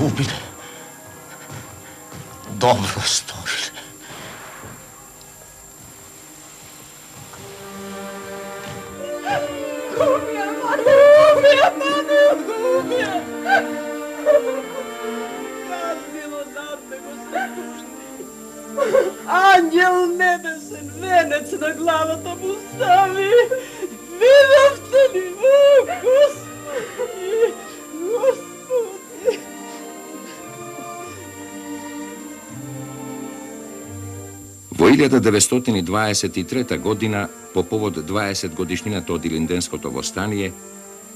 Ubili. Dobro storili. Anđel nebesen, venec na glavata mu stavi. Vidovte li, Gospodi, Gospodi. Во 1923 година, по повод 20 годишнината од Илинденското востание,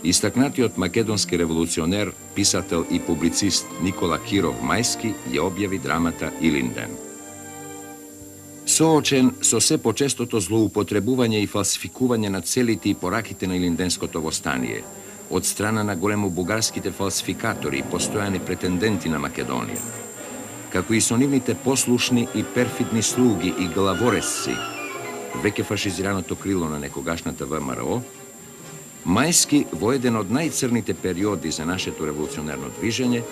истакнатиот македонски револуционер, писател и публицист Никола Киров Мајски ја објави драмата Илинден. Соочен со се почестото злоупотребување и фалсификување на целите и пораките на Илинденското востание, од страна на големобугарските фалсификатори и постојани претенденти на Македонија, како и со нивните послушни и перфидни слуги и главорезци, веќе фашизираното крило на некогашната ВМРО, Мајски во еден од најцрните периоди за нашето револуционерно движење,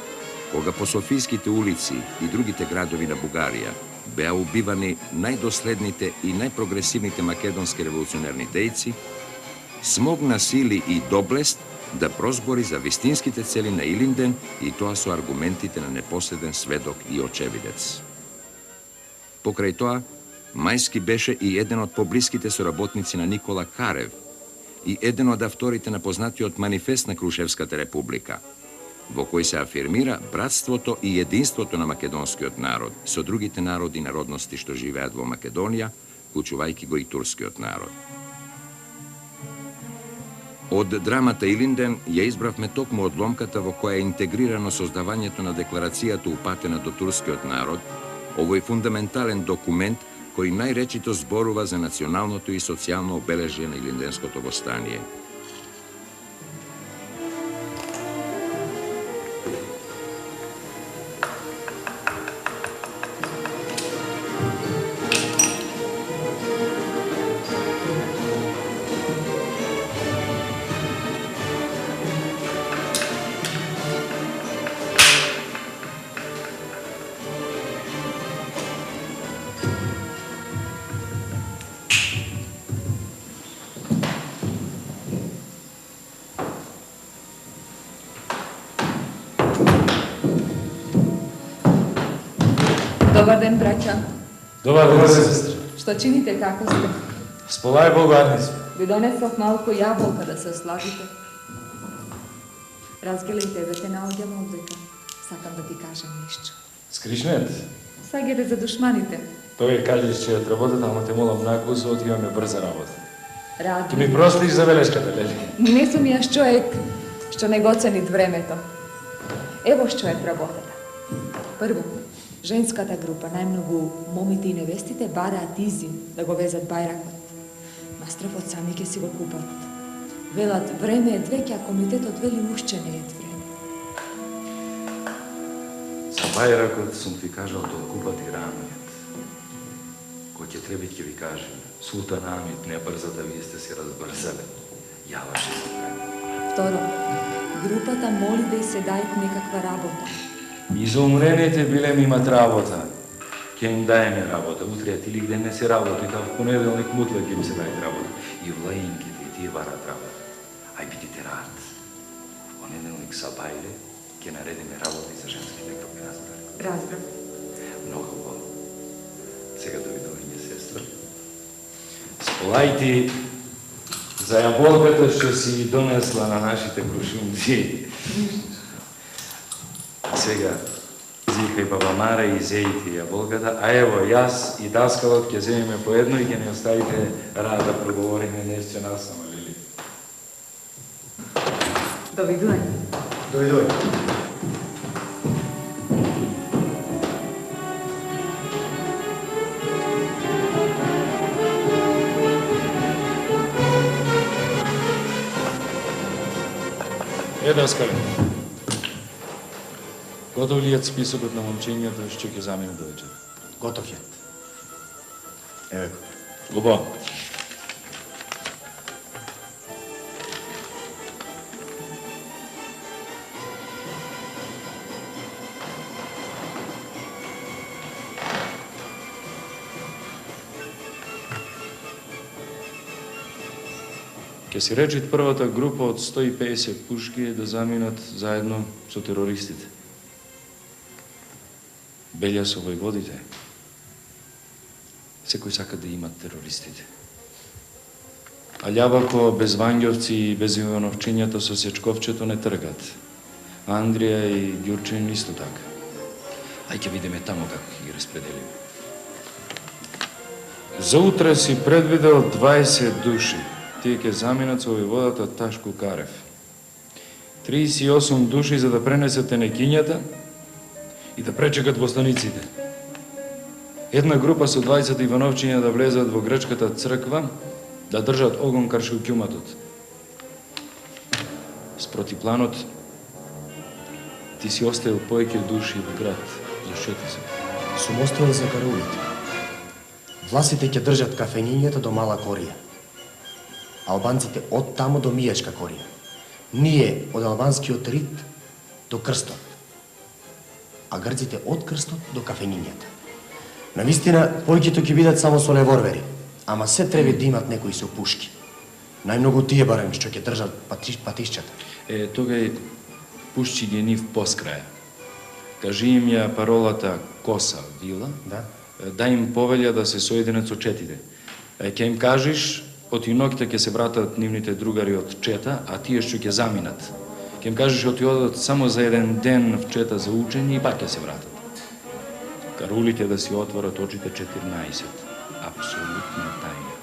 кога по Софијските улици и другите градови на Бугарија беа убивани најдоследните и најпрогресивните македонски револуционерни дејци, смогна сили и доблест да прозбори за вистинските цели на Илинден и тоа со аргументите на непоследен сведок и очевидец. Покрај тоа, Мајски беше и еден од поблиските соработници на Никола Карев и еден од авторите на познатиот манифест на Крушевската република, во кој се афирмира братството и единството на македонскиот народ со другите народи и народности што живеат во Македонија, вклучувајќи го и турскиот народ. Од драмата Илинден ја избравме токму одломката во која е интегрирано создавањето на декларацијата упатена до турскиот народ, овој фундаментален документ кој најречито зборува за националното и социјално обележје на Илинденското востание. Добар ден, браќа. Добар ден, сестра. Што чините, како сте? Сполај Богу, Ви донесов малку јаболка да се осладите. Разгеле и тебе те наоѓам одека. Сакам да ти кажам нешто. Скришнет? Сагере за душманите. Тој кажеш че од работата, ама те молам накусо, отиваме брза работа. Ради. Ке ми простиш за белешката, лели? Не сум јас човек што не го цени времето. Ево што е работата. Прво, женската група, најмногу момите и невестите, бараат изим да го везат бајракот. Настравот сами ќе си го купат. Велат, време е двеќе, а комитетот вели уште не е време. За бајракот сум ти кажал да купат и рамијат. Кој ќе треба ќе ви каже, Султан Амид не брза да вие сте си разбрзали. Јаваше се време. Второ, групата моли да и се дајат некаква работа. И за умрените биле ми имат работа. Ке им даеме работа. Утре или где не се работи, да в понеделник мутла ќе им се дајат работа. И влаинките, и тие барат работа. Ај бидите рад. В понеделник са бајле, ќе наредиме работа и за женските групи, разбрали? Разбрав. Много убаво. Сега довидување, сестра. Сполај ти за јаболката што си донесла на нашите крушунци. Сега зика и баба Мара и зејте јаболката, а ево јас и даскалот ќе земеме по едно и ќе не оставите рад да проговориме нешто насама, Лили. Довидување. Довидување. Даскале. Готов ли е списокот на момчињата што ќе замине до вечер? Готов е. Еве го. Убаво. Ке си речит првата група од 150 пушки да заминат заедно со терористите. Белја со војводите. Секој сака да имат терористите. А љабако без Вангјовци и без Ивановчињата со сечковчето не тргат. Андрија и Ѓурчин исто така. Ај ќе видиме тамо како ќе ги распределиме. За утре си предвидел 20 души. Тие ќе заминат со војводата Ташко Карев. 38 души за да пренесат тенекињата и да пречекат во станиците. Една група со 20 Ивановчиња да влезат во грчката црква, да држат огон кар шилкјуматот. Спроти планот, ти си оставил повеќе души во град. Зашто ти се? Сум оставил за караулите. Властите ќе држат кафенињата до Мала Корија. Албанците од тамо до Мијачка Корија. Ние од албанскиот рит до крстот. А грците од крстот до кафенињата. Навистина, повеќето ќе бидат само со леворвери, ама се треба да имат некои со пушки. Најмногу тие барем што ќе држат патишчата. Тогај пушчи ги нив поскраја. Кажи им ја паролата Коса Вила, да им повелја да се соединат со четите. Ќе им кажеш, од иноките ќе се вратат нивните другари од чета, а тие што ќе заминат. Ќе им кажеш оти одат само за еден ден в чета за учење и пак ќе се вратат. Карулите да си отворат очите 14. Апсолутна тајна.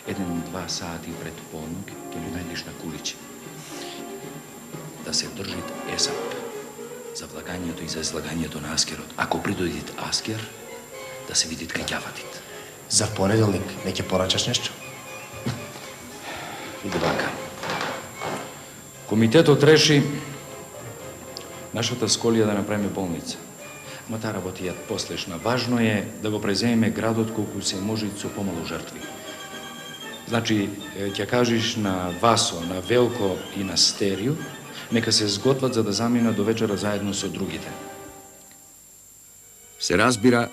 1-2 сати пред полнок ќе ги најдеш на куличи. Да се држит есап за влагањето и за излагањето на аскерот. Ако придојдит аскер, да се видит кај ѓаватит. За понеделник не ќе порачаш нешто? Иде вака. Комитетот реши нашата сколија да направиме болница. Ма таа работи ја послешна. Важно е да го преземеме градот колку се може со помалу жртви. Значи, ќе кажеш на Васо, на Велко и на Стерио, нека се сготват за да заминат до вечера заедно со другите. Се разбира,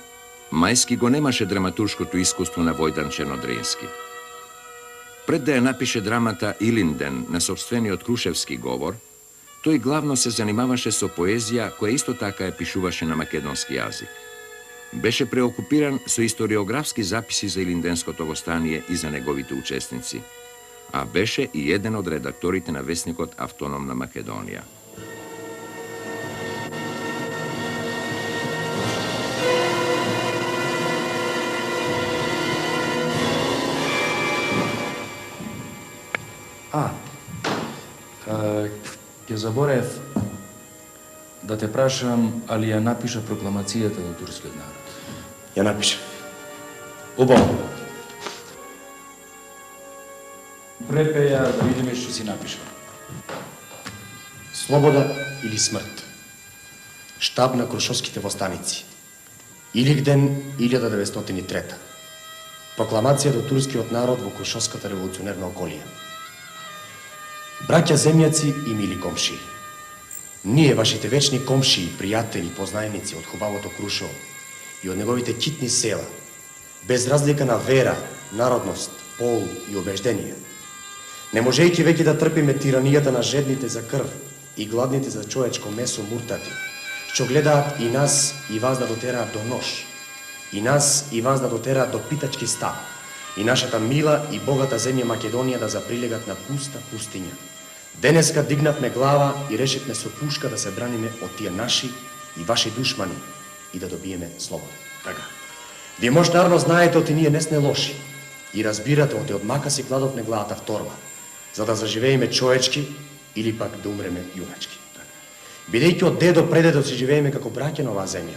Мајски го немаше драматуршкото искуство на Војдан Чернодрински. Пред да ја напише драмата Илинден на собствениот Крушевски говор, тој главно се занимаваше со поезија која исто така ја пишуваше на македонски јазик. Беше преокупиран со историографски записи за Илинденското востание и за неговите учесници, а беше и еден од редакторите на весникот Автономна Македонија. Ќе заборев да те прашам, али ја напиша прокламацијата до турскиот народ? Ја напиша. Убаво. Препеја да видиме што си напиша. Слобода или смрт. Штаб на крушовските востаници. Илигден 1903. Прокламација до турскиот народ во крушовската револуционерна околија. Браќа земјаци и мили комшии. Ние, вашите вечни комшии, пријатели, познајници од хубавото Крушево и од неговите китни села, без разлика на вера, народност, пол и убежденија, не можејќи веќе да трпиме тиранијата на жедните за крв и гладните за човечко месо муртати, што гледаат и нас и вас да дотераат до нож, и нас и вас да дотераат до питачки стап, и нашата мила и богата земја Македонија да заприлегат на пуста пустиња. Денеска дигнавме глава и решивме со пушка да се браниме од тие наши и ваши душмани и да добиеме слобода. Така. Вие мождарно знаете оти ние не сме лоши и разбирате оти од мака си кладовме главата в торба, за да заживееме човечки или пак да умреме јуначки. Така. Бидејќи од дедо предедо си живееме како браќа на оваа земја,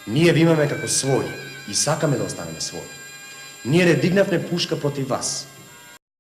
ние ви имаме како своји и сакаме да останеме своји. Ние не дигнавме пушка против вас,